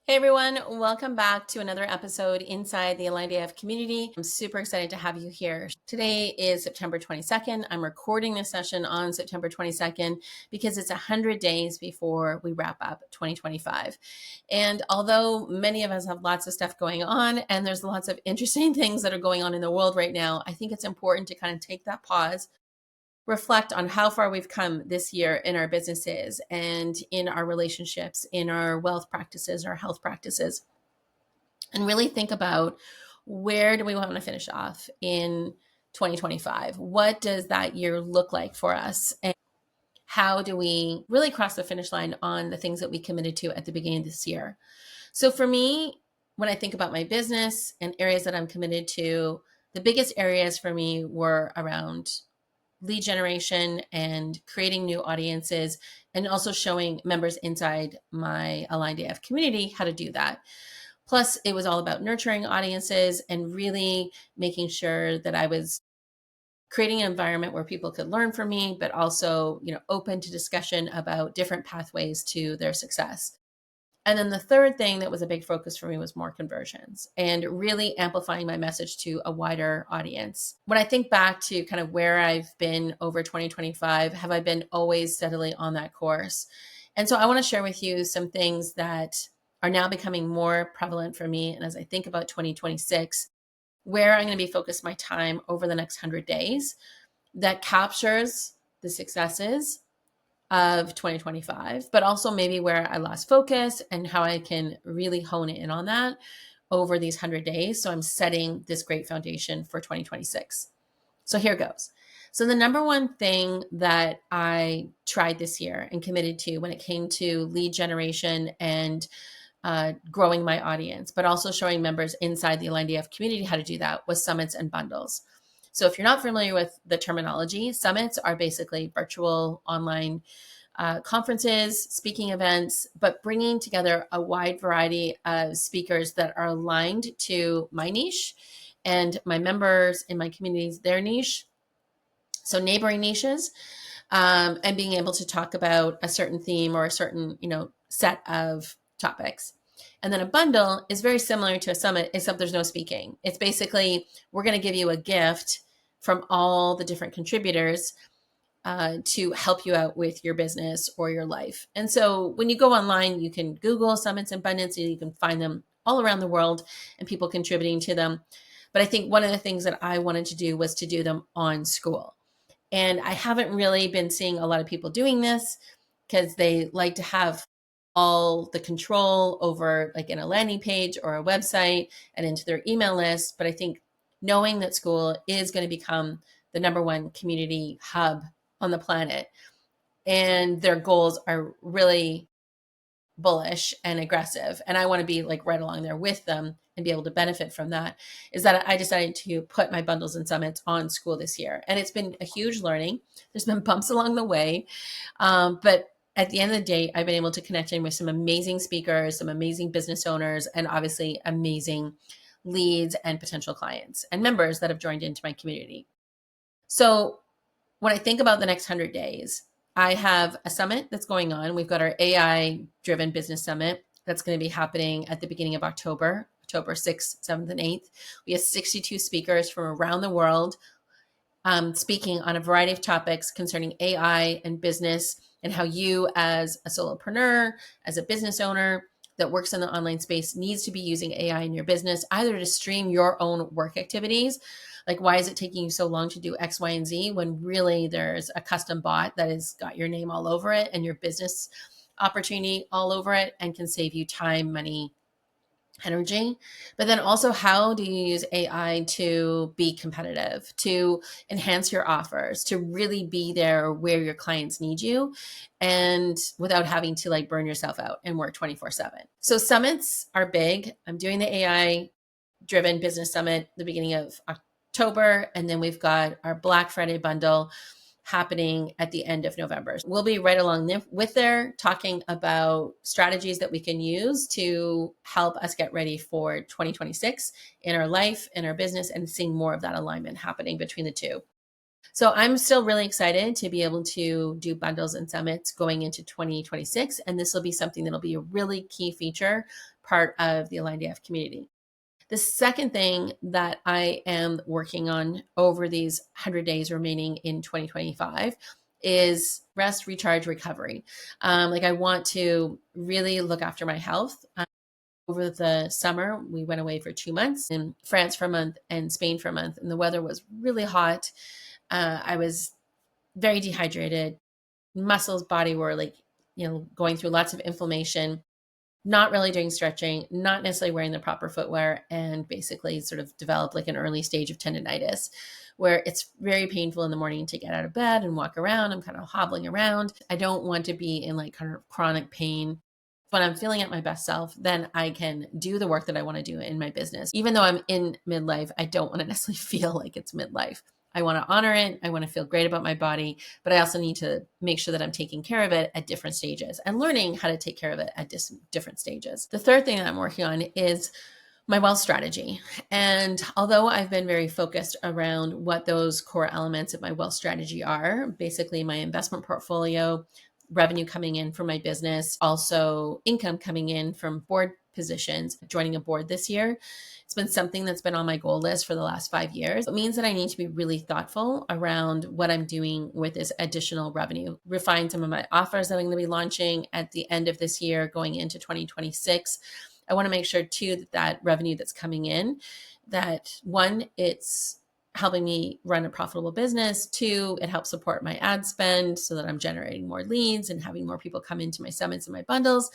Hey everyone, welcome back to another episode inside the Aligned AF community. I'm super excited to have you here. Today is September 22nd. I'm recording this session on September 22nd because it's 100 days before we wrap up 2025. And although many of us have lots of stuff going on and there's lots of interesting things that are going on in the world right now, I think it's important to kind of take that pause, reflect on how far we've come this year in our businesses and in our relationships, in our wealth practices, our health practices, and really think about where do we want to finish off in 2025? What does that year look like for us? And how do we really cross the finish line on the things that we committed to at the beginning of this year? So for me, when I think about my business and areas that I'm committed to, the biggest areas for me were around lead generation and creating new audiences, and also showing members inside my Aligned AF community how to do that. Plus, it was all about nurturing audiences and really making sure that I was creating an environment where people could learn from me, but also, open to discussion about different pathways to their success. And then the third thing that was a big focus for me was more conversions and really amplifying my message to a wider audience. When I think back to kind of where I've been over 2025, have I been always steadily on that course? And so I want to share with you some things that are now becoming more prevalent for me. And as I think about 2026, where I'm going to be focused my time over the next 100 days that captures the successes of 2025, but also maybe where I lost focus and how I can really hone in on that over these 100 days. So I'm setting this great foundation for 2026. So here goes. So the number one thing that I tried this year and committed to when it came to lead generation and growing my audience, but also showing members inside the Aligned AF community how to do that was summits and bundles. So if you're not familiar with the terminology, summits are basically virtual online conferences, speaking events, but bringing together a wide variety of speakers that are aligned to my niche and my members in my communities, their niche. So neighboring niches, and being able to talk about a certain theme or a certain, set of topics. And then a bundle is very similar to a summit, except there's no speaking. It's basically, we're going to give you a gift from all the different contributors to help you out with your business or your life. And so when you go online, you can Google summits and bundles, and you can find them all around the world and people contributing to them. But I think one of the things that I wanted to do was to do them on school. And I haven't really been seeing a lot of people doing this because they like to have all the control over, like, in a landing page or a website and into their email list. But I think knowing that school is going to become the number one community hub on the planet, and their goals are really bullish and aggressive, and I want to be like right along there with them and be able to benefit from that, is that I decided to put my bundles and summits on school this year. And it's been a huge learning. There's been bumps along the way, but at the end of the day, I've been able to connect in with some amazing speakers, some amazing business owners, and obviously amazing leads and potential clients and members that have joined into my community. So when I think about the next 100 days, I have a summit that's going on. We've got our AI driven business summit that's going to be happening at the beginning of October, October 6th, 7th, and 8th. We have 62 speakers from around the world speaking on a variety of topics concerning AI and business, and how you, as a solopreneur, as a business owner that works in the online space, needs to be using AI in your business, either to stream your own work activities. Like, why is it taking you so long to do X, Y, and Z when really there's a custom bot that has got your name all over it and your business opportunity all over it and can save you time, money, energy? But then also, how do you use AI to be competitive, to enhance your offers, to really be there where your clients need you, and without having to like burn yourself out and work 24/7? So summits are big. I'm doing the AI driven business summit the beginning of October, and then we've got our Black Friday bundle happening at the end of November. We'll be right along with there talking about strategies that we can use to help us get ready for 2026 in our life, in our business, and seeing more of that alignment happening between the two. So I'm still really excited to be able to do bundles and summits going into 2026. And this will be something that'll be a really key feature part of the Aligned AF community. The second thing that I am working on over these 100 days remaining in 2025 is rest, recharge, recovery. Like I want to really look after my health. Over the summer, we went away for 2 months in France for a month and Spain for a month, and the weather was really hot. I was very dehydrated. Muscles, body were like, going through lots of inflammation, not really doing stretching, not necessarily wearing the proper footwear, and basically sort of developed like an early stage of tendonitis where it's very painful in the morning to get out of bed and walk around. I'm kind of hobbling around. I don't want to be in like kind of chronic pain. When I'm feeling at my best self, then I can do the work that I want to do in my business. Even though I'm in midlife, I don't want to necessarily feel like it's midlife. I want to honor it. I want to feel great about my body, but I also need to make sure that I'm taking care of it at different stages and learning how to take care of it at different stages. The third thing that I'm working on is my wealth strategy. And although I've been very focused around what those core elements of my wealth strategy are, basically my investment portfolio, revenue coming in from my business, also income coming in from board positions, joining a board this year. It's been something that's been on my goal list for the last 5 years. It means that I need to be really thoughtful around what I'm doing with this additional revenue, refine some of my offers that I'm going to be launching at the end of this year, going into 2026. I want to make sure too that revenue that's coming in, that one, it's helping me run a profitable business. Two, it helps support my ad spend so that I'm generating more leads and having more people come into my summits and my bundles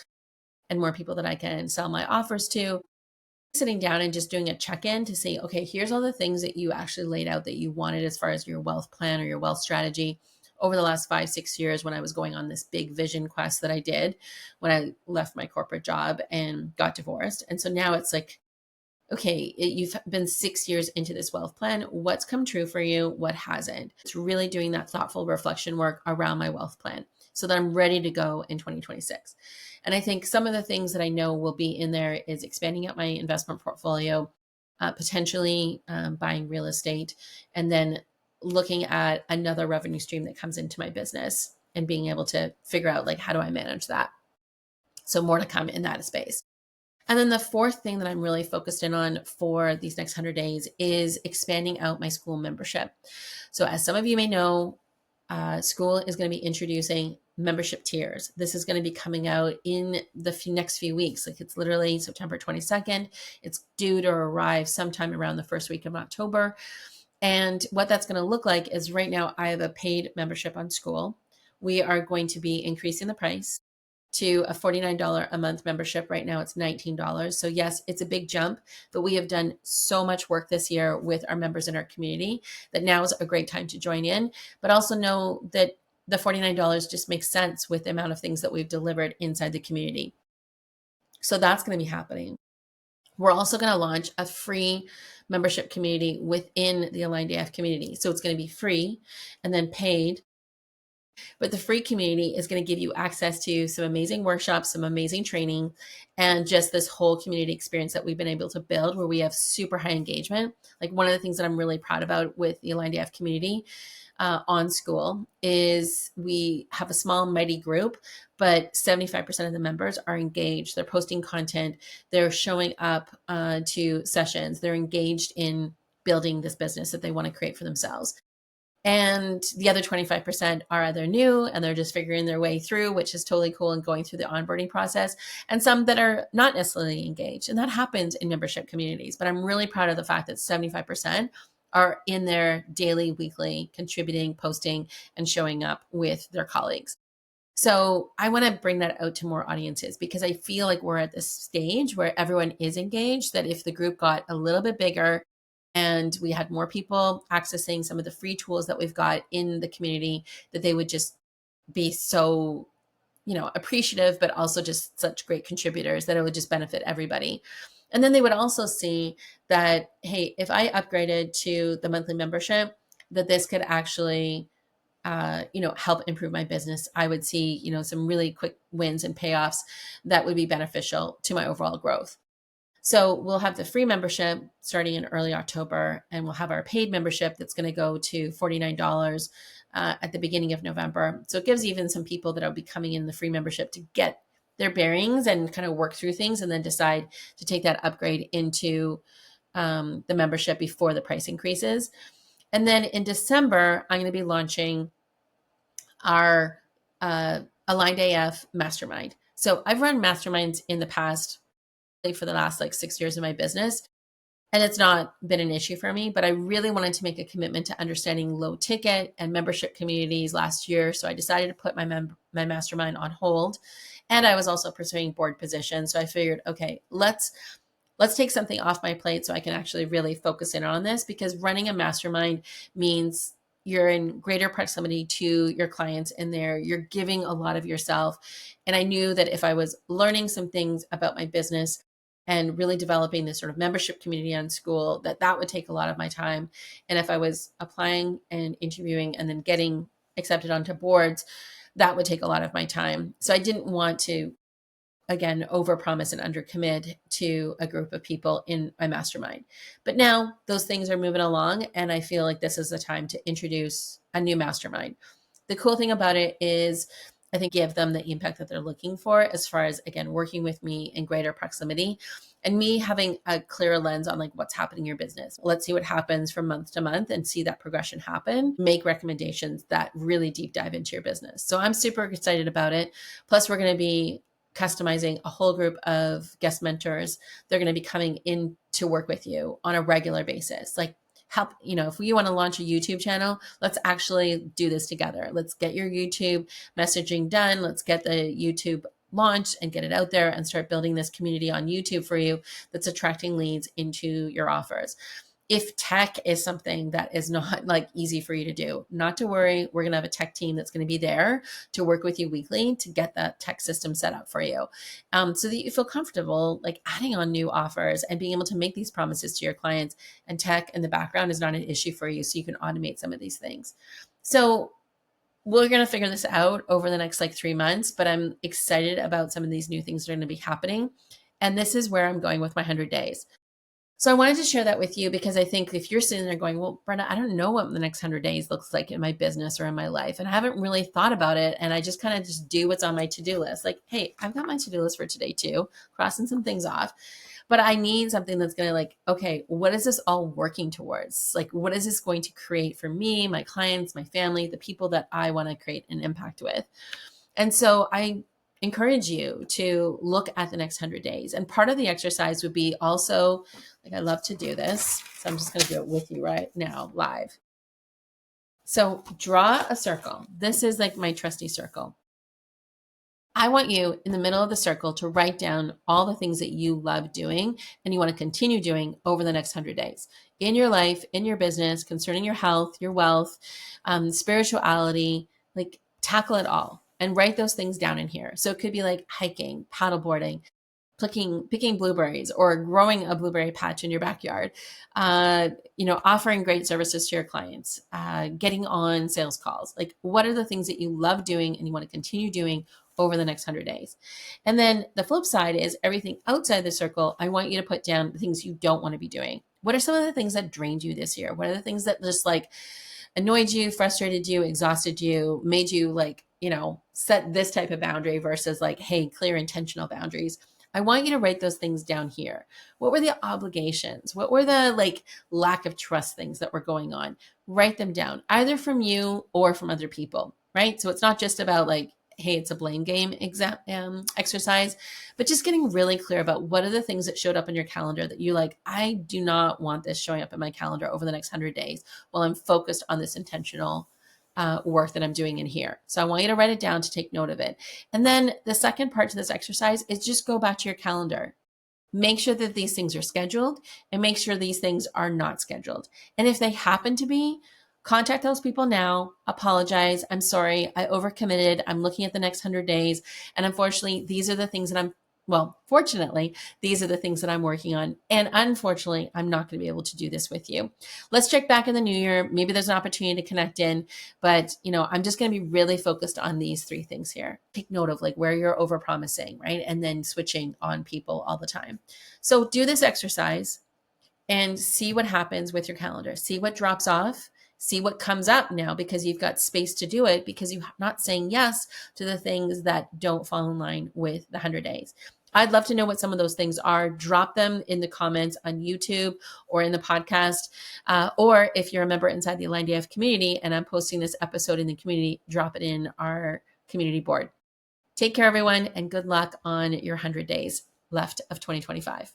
and more people that I can sell my offers to. Sitting down and just doing a check-in to say, okay, here's all the things that you actually laid out that you wanted as far as your wealth plan or your wealth strategy over the last 5-6 years when I was going on this big vision quest that I did when I left my corporate job and got divorced. And so now it's like, okay, you've been 6 years into this wealth plan. What's come true for you? What hasn't? It's really doing that thoughtful reflection work around my wealth plan so that I'm ready to go in 2026. And I think some of the things that I know will be in there is expanding out my investment portfolio, potentially buying real estate, and then looking at another revenue stream that comes into my business and being able to figure out like, how do I manage that? So more to come in that space. And then the fourth thing that I'm really focused in on for these next 100 days is expanding out my school membership. So as some of you may know, school is going to be introducing membership tiers. This is going to be coming out in the next few weeks. Like it's literally September 22nd. It's due to arrive sometime around the first week of October. And what that's going to look like is right now I have a paid membership on school. We are going to be increasing the price to a $49 a month membership. Right now it's $19. So yes, it's a big jump, but we have done so much work this year with our members in our community that now is a great time to join in, but also know that the $49 just makes sense with the amount of things that we've delivered inside the community. So that's going to be happening. We're also going to launch a free membership community within the Aligned AF community. So it's going to be free and then paid. But the free community is going to give you access to some amazing workshops, some amazing training, and just this whole community experience that we've been able to build where we have super high engagement. Like one of the things that I'm really proud about with the Aligned AF community on school is we have a small mighty group, but 75% of the members are engaged. They're posting content. They're showing up to sessions. They're engaged in building this business that they want to create for themselves. And the other 25% are either new and they're just figuring their way through, which is totally cool and going through the onboarding process, and some that are not necessarily engaged. And that happens in membership communities. But I'm really proud of the fact that 75% are in there daily, weekly, contributing, posting, and showing up with their colleagues. So I want to bring that out to more audiences because I feel like we're at this stage where everyone is engaged, that if the group got a little bit bigger, and we had more people accessing some of the free tools that we've got in the community, that they would just be so, appreciative, but also just such great contributors that it would just benefit everybody. And then they would also see that, hey, if I upgraded to the monthly membership, that this could actually, help improve my business. I would see, some really quick wins and payoffs that would be beneficial to my overall growth. So we'll have the free membership starting in early October, and we'll have our paid membership that's going to go to $49 at the beginning of November. So it gives even some people that will be coming in the free membership to get their bearings and kind of work through things and then decide to take that upgrade into the membership before the price increases. And then in December, I'm going to be launching our Aligned AF Mastermind. So I've run masterminds in the past for the last like 6 years of my business, and it's not been an issue for me, but I really wanted to make a commitment to understanding low ticket and membership communities last year. So I decided to put my mastermind on hold. And I was also pursuing board positions. So I figured, okay, let's take something off my plate so I can actually really focus in on this, because running a mastermind means you're in greater proximity to your clients in there. You're giving a lot of yourself. And I knew that if I was learning some things about my business and really developing this sort of membership community on school, that would take a lot of my time. And if I was applying and interviewing and then getting accepted onto boards, that would take a lot of my time. So I didn't want to, again, overpromise and undercommit to a group of people in my mastermind. But now those things are moving along, and I feel like this is the time to introduce a new mastermind. The cool thing about it is I think give them the impact that they're looking for, as far as, again, working with me in greater proximity and me having a clearer lens on like what's happening in your business. Let's see what happens from month to month and see that progression happen, make recommendations that really deep dive into your business. So I'm super excited about it. Plus, we're going to be customizing a whole group of guest mentors. They're going to be coming in to work with you on a regular basis. Like, help, if you want to launch a YouTube channel, let's actually do this together. Let's get your YouTube messaging done. Let's get the YouTube launched and get it out there and start building this community on YouTube for you that's attracting leads into your offers. If tech is something that is not like easy for you to do, not to worry. We're going to have a tech team that's going to be there to work with you weekly to get that tech system set up for you, so that you feel comfortable like adding on new offers and being able to make these promises to your clients, and tech in the background is not an issue for you. So you can automate some of these things. So we're going to figure this out over the next like 3 months, but I'm excited about some of these new things that are going to be happening. And this is where I'm going with my 100 days. So I wanted to share that with you because I think if you're sitting there going, well, Brenda, I don't know what the next 100 days looks like in my business or in my life. And I haven't really thought about it. And I just kind of just do what's on my to-do list. Like, hey, I've got my to-do list for today too, crossing some things off. But I need something that's going to like, okay, what is this all working towards? Like, what is this going to create for me, my clients, my family, the people that I want to create an impact with? And so I encourage you to look at the next 100 days. And part of the exercise would be also, like, I love to do this. So I'm just going to do it with you right now, live. So draw a circle. This is like my trusty circle. I want you in the middle of the circle to write down all the things that you love doing and you want to continue doing over the next 100 days in your life, in your business, concerning your health, your wealth, spirituality, like tackle it all and write those things down in here. So it could be like hiking, paddleboarding, picking blueberries, or growing a blueberry patch in your backyard, offering great services to your clients, getting on sales calls. Like, what are the things that you love doing and you want to continue doing over the next 100 days? And then the flip side is everything outside the circle. I want you to put down the things you don't want to be doing. What are some of the things that drained you this year? What are the things that just like annoyed you, frustrated you, exhausted you, made you like, set this type of boundary versus like, hey, clear intentional boundaries? I want you to write those things down here. What were the obligations? What were the like lack of trust things that were going on? Write them down, either from you or from other people, right? So it's not just about like, hey, it's a blame game exercise, but just getting really clear about what are the things that showed up in your calendar that you like, I do not want this showing up in my calendar over the next 100 days while I'm focused on this intentional work that I'm doing in here. So I want you to write it down to take note of it. And then the second part to this exercise is just go back to your calendar. Make sure that these things are scheduled and make sure these things are not scheduled. And if they happen to be, contact those people now, apologize. I'm sorry, I overcommitted. I'm looking at the next 100 days. And unfortunately, these are the things that I'm Well, fortunately, these are the things that I'm working on. And unfortunately, I'm not going to be able to do this with you. Let's check back in the new year. Maybe there's an opportunity to connect in, but I'm just going to be really focused on these three things here. Take note of like where you're overpromising, right? And then switching on people all the time. So do this exercise and see what happens with your calendar. See what drops off. See what comes up now because you've got space to do it because you're not saying yes to the things that don't fall in line with the 100 days. I'd love to know what some of those things are. Drop them in the comments on YouTube or in the podcast. Or if you're a member inside the Aligned AF community and I'm posting this episode in the community, drop it in our community board. Take care, everyone, and good luck on your 100 days left of 2025.